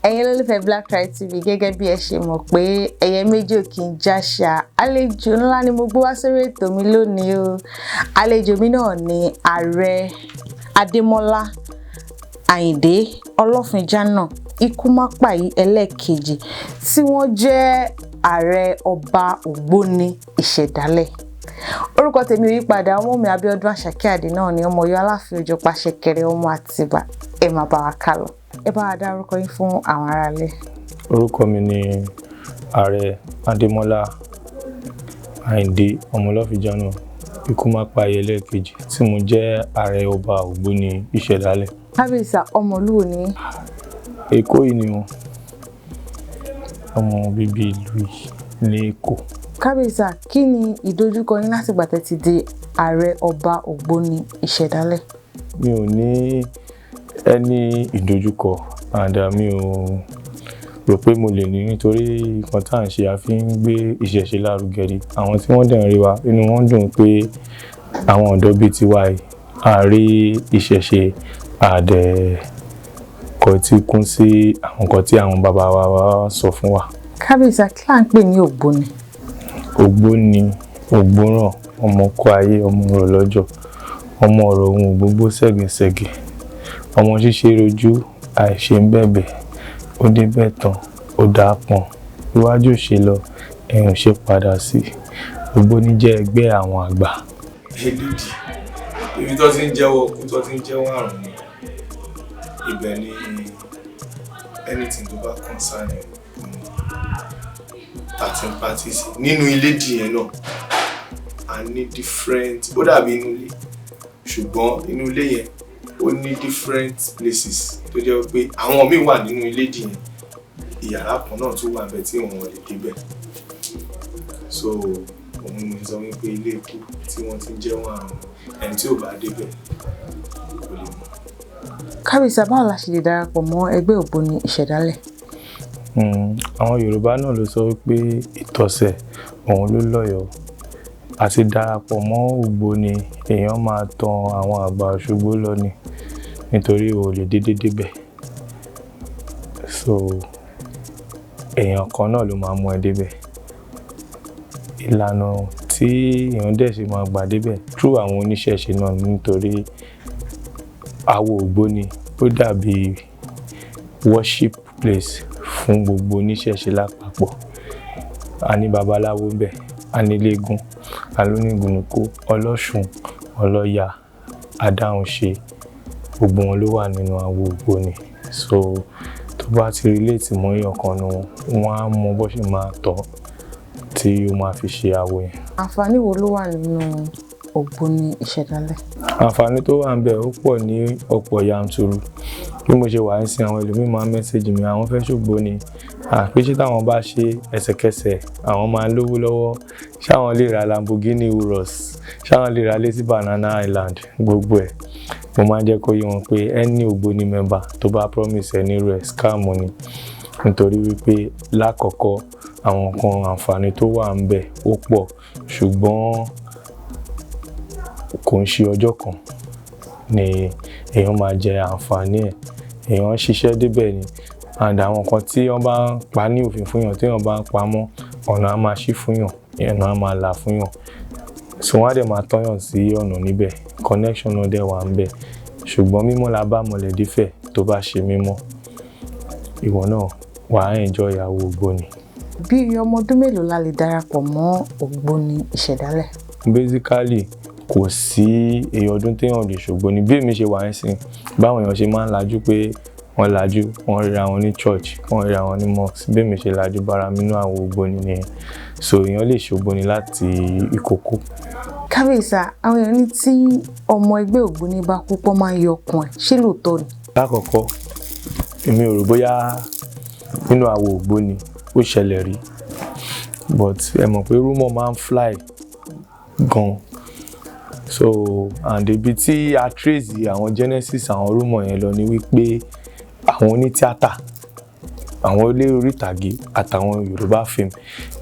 ẹ̀yin olólùfẹ́ Blacklight TV gẹ́gẹ́ bí ẹ ṣe mọ̀ pé ẹyẹ méjì ò kì í jáṣà. Àlejò ńlá ni mo gbé wá sórí ètò mi lónìí o. Àlejò mi náà ni Ààrẹ Ademola Ayinde Olofinjana Ikumapayi ẹlẹ́ẹ̀kejì tí wọ́n jẹ́ Ààrẹ ọba Ogboni Isedale. Orúkọ tèmi ò yí padà, ọmọ mi Abíọ́dún Àṣàkẹ́ Àdé náà ni ọmọ Ọ̀yọ́ Aláàfin Òjó Pàṣẹkẹrẹ ọmọ Àtìbà. Ẹ máa bá wa kálọ. Ẹ bá wa dárúkọ yín fún àwọn aráalé. Orúkọ mi ni Ààrẹ Ademola Ayinde ọmọ Olofinjana Ikumapayi ẹlẹ́ẹ̀kejì tí mo jẹ́ Ààrẹ ọba Ogboni Isedale. Kábíyèsí ọmọlúwo ni. Èkó yìí ni wọn. Ọmọ bíbí ìlú yìí ní Èkó. Kábíyèsí, kí ni ìdojúkọ yín láti ìgbà tẹ́ ti di Ààrẹ ọba Ogboni Isedale? Mi ò ní ẹni ìdojúkọ àdá, mi ò rò pé mo lè ní, nítorí nǹkan tá à ń ṣe a fi ń gbé ìṣẹ̀ṣe lárugẹ ni. Àwọn tí wọ́n dẹ̀ ń rí wa inú wọn dùn pé àwọn ọ̀dọ́ bíi tiwa yìí a rí ìṣẹ̀ṣe àdẹ̀kọ̀ tí kún sí àwọn nǹkan tí àwọn bàbá wa sọ fún wa. Kábíyèsí, kí là ń pè ní Ogboni? Ogboni, ògbóràn, ọmọ kọ ayé, ọmọ ọ̀rọ̀ lọ́jọ́, ọmọ ọ̀rọ̀ ohun gbogbo ṣẹ̀gẹ̀ṣẹ̀gẹ̀, ọmọ ṣíṣe rojú àìṣe ń bẹ̀bẹ̀, ó dé bẹ̀ tán ó dáa pọ̀n, iwájú ṣe lọ ẹ̀yìn ṣe padà sí. Ogboni jẹ́ ẹgbẹ́ àwọn àgbà. Èdèdì ibi tó ti ń jẹ́wọ́ kú tó ti ń jẹ́wọ́ àrùn ni ibẹ̀ ni anything tó bá concern thirteen parties nínú ilé dìyẹn náà a ní different, ó dàbí inú ilé ṣùgbọ́n inú ilé yẹn ó ní different places tó jẹ́ pé àwọn míì wà nínú ilé dìyẹn ìyàrá kan náà tún wà bẹ́ẹ̀ tí wọ́n lè débẹ̀. So òun ni mo sọ wípé ilé ikú tí wọ́n ti ń jẹ́wọ́ àrùn ẹni tí ò bá débẹ̀ kò lè mọ̀. Kábíyèsí, báwo la ṣe lè darapọ̀ mọ́ ẹgbẹ́ Ogboni Isedale? Àwọn Yorùbá náà ló sọ wípé ìtọ̀sẹ̀ òun ló lọ́yọ̀ọ́. Àti darapọ̀ mọ́ Ogboni èèyàn máa tan àwọn àgbà Òṣogbo lọ ni, nítorí o lè dédé débẹ̀. So èèyàn kan náà ló máa mú ẹ débẹ̀. Ìlànà tí èèyàn dẹ̀ ṣe máa gbà débẹ̀ through àwọn oníṣẹ̀ṣe náà, nítorí àwo Ogboni ó dàbí worship place fún gbogbo oníṣẹ̀ṣe lápapọ̀. A ní babaláwo ń bẹ, a ní eléégún, alónígùnúkú, ọlọ́ṣun, ọlọ́ya, adáhunṣe, gbogbo wọn ló wà nínú àwo Ogboni. So tó bá ti relate mọ́ èèyàn kan nu wọn á mọ bó ṣe máa tọ́ tí ó máa fi ṣe àwo yẹn. Àǹfààní wo ló wà nínú Ogboni Isedale? Àǹfààní tó wà ń bẹ ó pọ̀ ní ọ̀pọ̀ yanturu. Bí mo ṣe wà ń sin àwọn ẹlòmíì máa ń mẹ́sẹ̀jì mi, àwọn fẹ́ ṣògbóni, àpèṣe táwọn bá ṣe ẹsẹ̀kẹsẹ̀ àwọn máa ń lówó lọ́wọ́, ṣáwọn lè ra Lamborghini Urus, ṣáwọn lè ra létí Banana Island, gbogbo ẹ̀. Mo máa ń jẹ́ kó yé wọn pé ẹni Ogboni member tó bá promise ẹni rẹ̀ scam ni, nítorí wípé lákọ̀ọ́kọ́ àwọn nǹkan àǹfààní tó wà ń bẹ ó pọ̀, ṣùgbọ́n kò ń ṣe ọjọ́ kan ni èèyàn máa jẹ àǹfààní ẹ̀. Èèyàn ṣiṣẹ́ débẹ̀ ni, and àwọn nǹkan tí wọ́n bá ń pa ní òfin fún yàn, tí wọ́n bá ń pa mọ́, ọ̀nà á máa ṣí fún yàn, ọ̀nà á máa là fún yàn. So wọ́n á dẹ̀ máa tọ́yàn sí ọ̀nà níbẹ̀, connection náà dẹ̀ wà ń bẹ̀. Ṣùgbọ́n mímọ́ la bá mọ̀lẹ́bí fẹ̀, tó bá ṣe mímọ́ ìwọ náà wàá enjoy ìyàwó Ogboni. Bí ọmọ ọdún mélòó la lè darapọ̀ mọ́ Ogboni Isedale? Basically kò sí èyí ọdún téèyàn lè ṣògbóni. Bí èmi ṣe wà ń sìn, báwọn èèyàn ṣe máa ń lajú pé wọ́n lajú, wọ́n ríra wọn ní church, wọ́n ríra wọn ní mosque, bí èmi ṣe lajú bára mi nínú àwo Ogboni nìyẹn. So èèyàn lè ṣògbóni láti ìkókó. Kábíyèsí, àwọn èèyàn ní tí ọmọ ẹgbẹ́ Ogboni bá kú pọ́ máa ń yọ ọkàn ẹ̀, ṣé lóòótọ́ ni? Lákọ̀ọ́kọ́ èmi ò rò bóyá nínú àwo Ogboni ó ṣẹlẹ̀ rí, but ẹ mọ̀ pé rumor máa ń fly gan. So and ibi tí a trace àwọn genesis àwọn rumor yẹn lọ ni wípé àwọn onítíátà, àwọn eléré orí ìtàgé àtàwọn Yorùbá film,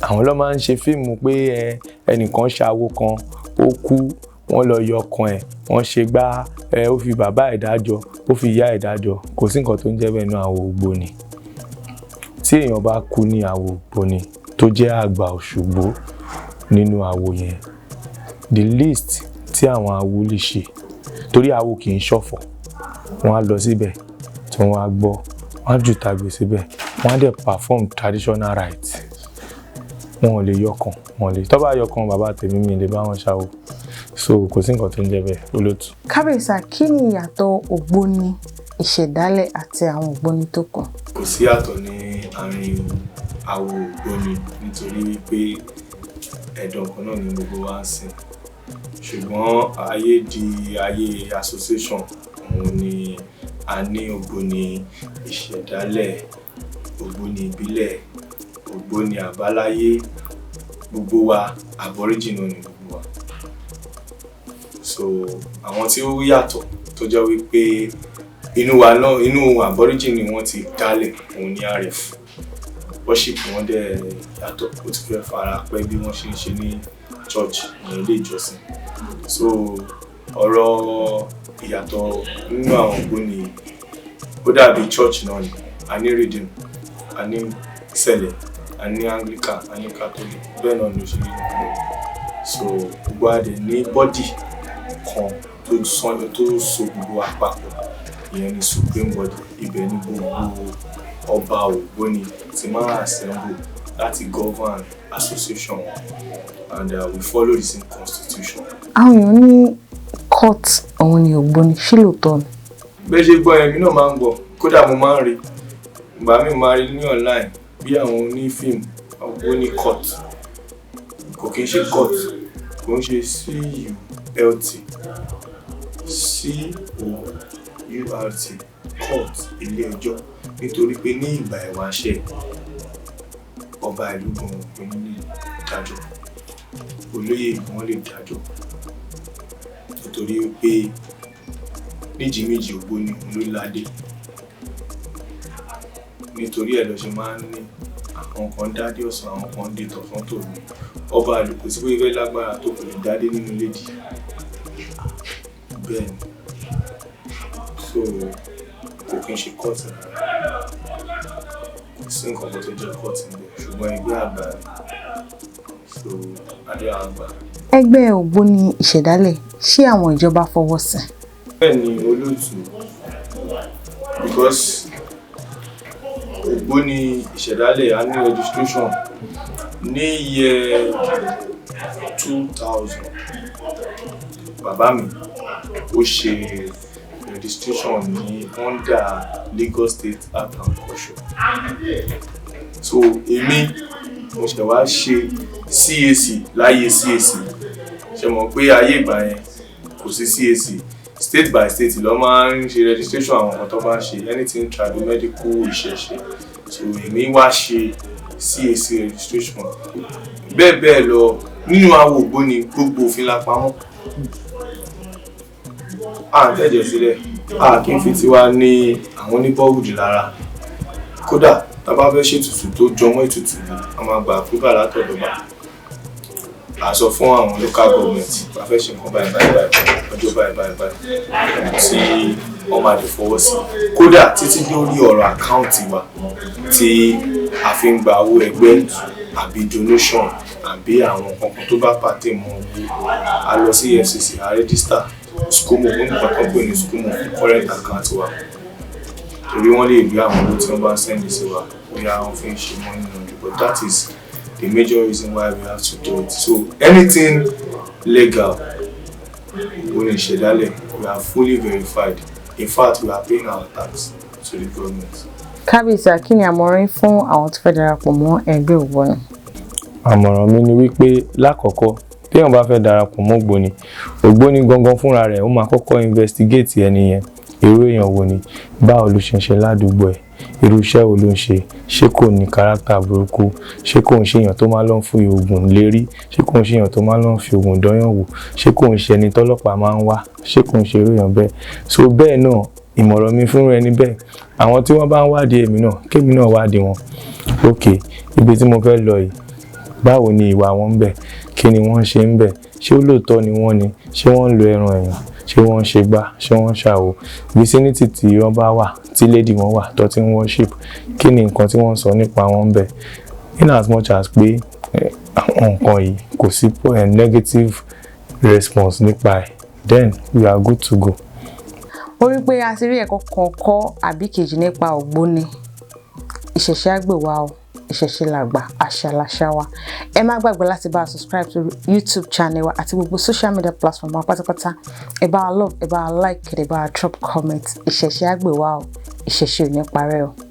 àwọn ló máa ń ṣe fíìmù pé ẹnìkan ṣàwo kan ó kú, wọ́n lọ yọ ọkàn ẹ̀, wọ́n ṣe gbá ó fi bàbá ẹ̀ dájọ́, ó fi ìyá ẹ̀ dájọ́. Kò sí nǹkan tó ń jẹ́ bẹ́ẹ̀ nínú àwo Ogboni. tí èèyàn bá kú ní àwo Ogboni tó jẹ́ àgbà Òṣùgbó nínú àwo yẹn, the least tí àwọn awo lè ṣe, torí awo kì í ṣọ̀fọ̀, wọ́n á lọ síbẹ̀ tí wọ́n á gbọ́, wọ́n á jù tàgbé síbẹ̀, wọ́n á dẹ̀ perform traditional rites. Wọn ò lè yọkàn, wọn ò lè, tó bá yọkàn bàbá tèmi mi lè bá wọn ṣàwò. So kò sí nǹkan tó ń jẹ́ bẹ́ẹ̀ olóòtú. Kábíyèsí, kí ni ìyàtọ̀ Ogboni Isedale àti àwọn Ogboni tó kù? Kò sí àtọ̀ ní àárín àwo Ogboni nítorí wípé ẹ̀dùn kan náà ni gbogbo wa ń sìn. Ṣùgbọ́n ayé di ayé association, òun ni a ní Ogboni Isedale, Ogboni ìbílẹ̀, Ogboni àbáláyé, gbogbo wa Aborigine ni gbogbo wa. So àwọn tí ó yàtọ̀ tó jẹ́ wípé inú wa náà, inú Aborigine ni wọ́n ti dálẹ̀, òun ni Aare. Worship wọn dẹ̀ yàtọ̀, ó ti fẹ́ fara pẹ́ bí wọ́n ṣe ń ṣe ní church ní ilé ìjọsìn. So ọ̀rọ̀ ìyàtọ̀ nínú àwọn Ogboni ó dàbí church náà ni. A ní Redeem, a ní Ìsẹ̀lẹ̀, a ní Anglican, a ní Catholic, bẹ́ẹ̀ náà ló ṣe rí nínú. So gbogbo adé ní body kan tó so gbogbo àpapọ̀, ìyẹn ni supreme body. Ibẹ̀ ni gbogbo ọba Ogboni ti máa assemble láti govern association, and we follow the same constitution. Àwọn èèyàn ní court òun ni Ogboni, ṣé lóòótọ́ ni? Bẹ́ẹ̀ ṣe gbọ́ yẹn, mi náà máa ń gbọ́, kódà mo máa ń rí, ìgbà mi máa rí ní online bí àwọn onífíìmù Ogboni court. Kò kí n ṣe court, kò ń ṣe CULT, court, ilé ẹjọ́, nítorí pé ní ìgbà ìwáṣẹ̀ ọba ìlú gan Ogboni lè dájọ́, olóyè wọn lè dájọ́, nítorí pé méjì méjì Ogboni ló ládé. Nítorí ẹ̀ ló ṣe máa ń ní àwọn kan dádé ọ̀sán, àwọn kan dé tọ̀sán tòru. Ọba ìlú kò sí pé ìfẹ́ lágbára tó kò lè dádé nínú lédi. Bẹ́ẹ̀ ni. So kò kí n ṣe court rárá. Kò sí nǹkan tó jẹ́ court níbẹ̀, ṣùgbọ́n ẹgbẹ́ àgbà ni. So adé àgbà. Ẹgbẹ́ Ogboni Isedale, ṣé àwọn ìjọba fọwọ́ sí? Bẹ́ẹ̀ ni olóòtú, because Ogboni Isedale a ní registration ní year 2000. Bàbá mi ó ṣe registration ní under Lagos State Art and Culture. So èmi mo ṣe wá ṣe CAC láyé CAC. Ṣé mọ̀ pé ayé ìgbà yẹn kò sí CAC, state by state ló máa ń ṣe registration àwọn nǹkan tó bá ń ṣe, anything trado medical ìṣẹ̀ṣe. So èmi wá ṣe CAC registration. Bẹ́ẹ̀ lọ nínú àwo Ogboni gbogbo òfin la pamọ́. À ń tẹ̀jẹ̀ sílẹ̀, a kì í fi tiwa ní àwọn oníbọ̀wùdì lára. Kódà tá bá fẹ́ ṣètùtù tó jọmọ́ ètùtù, a máa gba àpúbà látọ̀dọ̀ bá. A sọ fún àwọn local government bá fẹ́ ṣe nǹkan báyìí ọjọ́ báyìí tí wọ́n máa lè fọwọ́ sí. Kódà títí lórí ọ̀rọ̀ àkáǹtì wa tí a fi ń gba owó ẹgbẹ́ àbí donation àbí àwọn nǹkan tó bá pàtẹ́ mọ́ owó, a lọ sí EFCC, a register SCOMO, wọ́n nípa tó ń pè ní SCOMO fún current account wa. Torí wọ́n lè rí àwọn owó tí wọ́n bá send sí wa, bóyá wọ́n fi ń ṣe money laundry, but that is the major reason why we have to do it. So anything legal, Ogboni Isedale, we are fully verified. In fact, we are paying our tax to the government. Kábíyèsí, kí ni àmọ̀ràn fún àwọn tó fẹ́ darapọ̀ mọ́ ẹgbẹ́ Ogboni? Àmọ̀ràn mi ni wípé lákọ̀ọ́kọ́ tí èèyàn bá fẹ́ darapọ̀ mọ́ Ogboni gangan fúnra rẹ̀, ó máa kọ́kọ́ investigate ẹni yẹn. Irú èèyàn wo ni, báwo ló ṣe ń ṣe ládùúgbò ẹ̀, irú iṣẹ́ wo ló ń ṣe kò ní kárátà burúkú, ṣé kò ń ṣe èèyàn tó máa lọ fi oògùn lérí, ṣé kò ń ṣe èèyàn tó máa lọ fi oògùn dọ́yàn wò, ṣé kò ń ṣe ẹni tọ́lọ́pàá máa ń wá, ṣé kò ń ṣe irú èèyàn bẹ́ẹ̀. So bẹ́ẹ̀ náà ìmọ̀ràn mi fún ẹni bẹ́ẹ̀, àwọn tí wọ́n bá ń wádìí èmi náà, kémi náà wádìí wọn. Okay, ibi tí mo fẹ́ lọ yìí, báwo ni ìwà wọn ń bẹ̀, kí ni wọ́n ṣe ń bẹ̀, ṣé ó lóòótọ́ ni wọ́n ni, ṣé wọ́n ń lo ẹran èèyàn, ṣé wọ́n ṣe gbá ṣé wọ́n ṣàwò vicinity tí wọ́n bá wà tí lady wọn wà tó ti ń worship kí ni nǹkan tí wọ́n sọ nípa wọn bẹ̀ in as much as pé àwọn nǹkan yìí kò sí negative response nípa ẹ̀ then we are good to go. ó rí pé a ti rí ẹ̀kọ́ kan kọ́ àbí kejì nípa Ògbóni ìṣẹ̀ṣe àgbè wa o ìṣẹ̀ṣe làgbà àṣà làṣà wa. Ẹ má gbàgbé láti bá a subscribe to YouTube channel wa àti gbogbo social media platform wa pátápátá. Ẹ bá a love ẹ bá a like ẹ bá a drop comment ìṣẹ̀ṣe àgbè wa o ìṣẹ̀ṣe ò ní parẹ́ o.